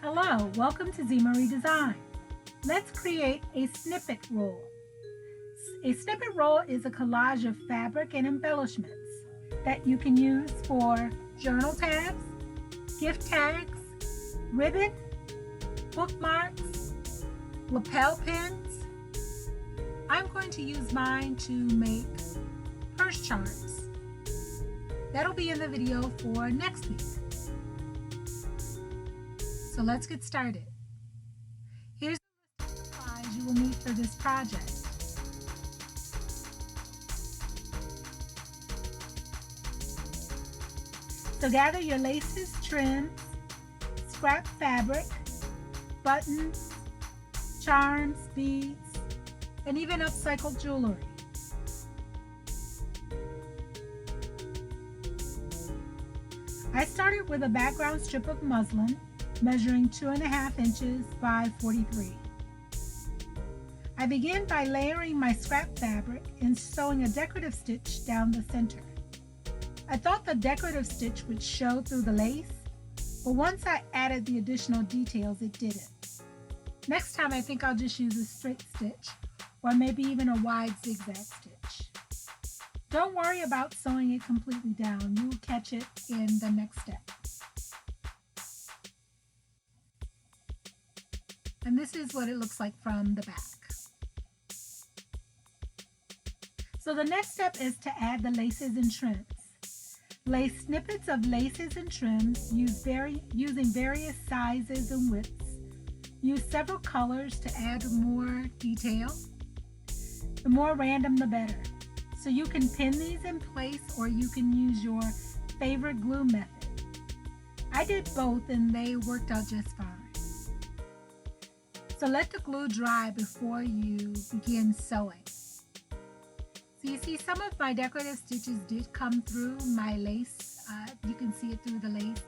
Hello, welcome to Z Marie Design. Let's create a snippet roll. A snippet roll is a collage of fabric and embellishments that you can use for journal tabs, gift tags, ribbon, bookmarks, lapel pins. I'm going to use mine to make purse charms. That'll be in the video for next week. So let's get started. Here's the list of supplies you will need for this project. So gather your laces, trims, scrap fabric, buttons, charms, beads, and even upcycled jewelry. I started with a background strip of muslin measuring 2.5 inches by 43. I begin by layering my scrap fabric and sewing a decorative stitch down the center. I thought the decorative stitch would show through the lace, but once I added the additional details, it didn't. Next time I think I'll just use a straight stitch or maybe even a wide zigzag stitch. Don't worry about sewing it completely down. You will catch it in the next step. And this is what it looks like from the back. So the next step is to add the laces and trims. Lay snippets of laces and trims using various sizes and widths. Use several colors to add more detail. The more random, the better. So you can pin these in place or you can use your favorite glue method. I did both and they worked out just fine. So let the glue dry before you begin sewing. So you see some of my decorative stitches did come through my lace. You can see it through the lace.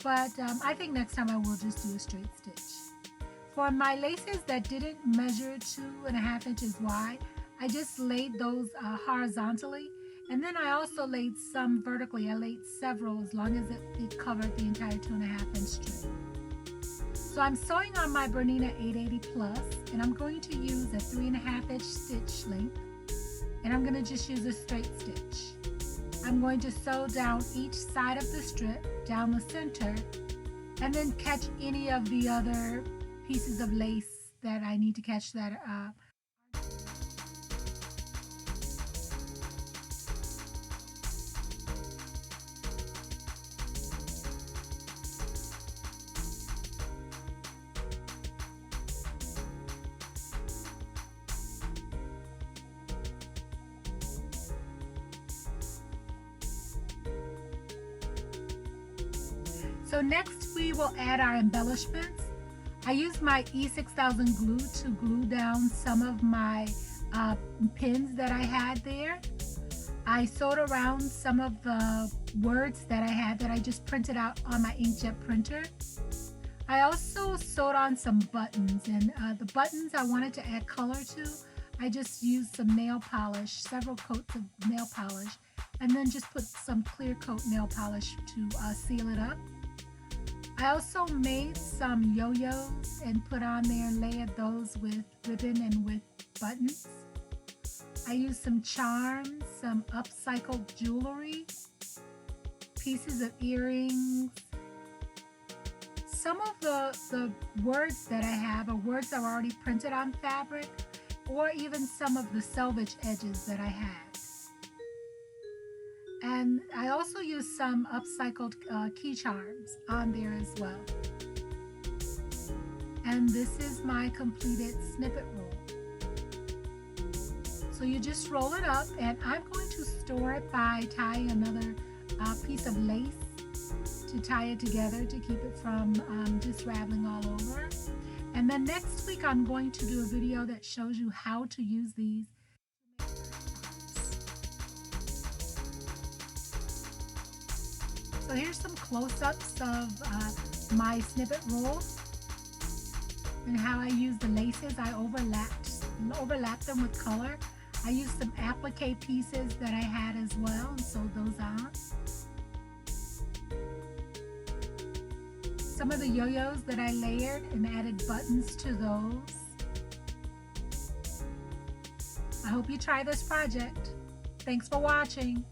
But I think next time I will just do a straight stitch. For my laces that didn't measure 2.5 inches wide, I just laid those horizontally. And then I also laid some vertically. I laid several as long as it covered the entire 2.5 inch strip. So I'm sewing on my Bernina 880 Plus, and I'm going to use a 3.5 inch stitch length, and I'm going to just use a straight stitch. I'm going to sew down each side of the strip, down the center, and then catch any of the other pieces of lace that I need to catch that So next we will add our embellishments. I used my E6000 glue to glue down some of my pins that I had there. I sewed around some of the words that I had that I just printed out on my inkjet printer. I also sewed on some buttons, and the buttons I wanted to add color to. I just used some nail polish, several coats of nail polish, and then just put some clear coat nail polish to seal it up. I also made some yo-yos and put on there and layered those with ribbon and with buttons. I used some charms, some upcycled jewelry, pieces of earrings. Some of the words that I have are words that were already printed on fabric, or even some of the selvage edges that I had. And I also used some upcycled key charms on there as well. And this is my completed snippet roll. So you just roll it up, and I'm going to store it by tying another piece of lace to tie it together to keep it from just rattling all over. And then next week I'm going to do a video that shows you how to use these. So here's some close-ups of my snippet roll and how I use the laces. I overlapped them with color. I used some applique pieces that I had as well and sewed those on. some of the yo-yos that I layered and added buttons to those. I hope you try this project. Thanks for watching.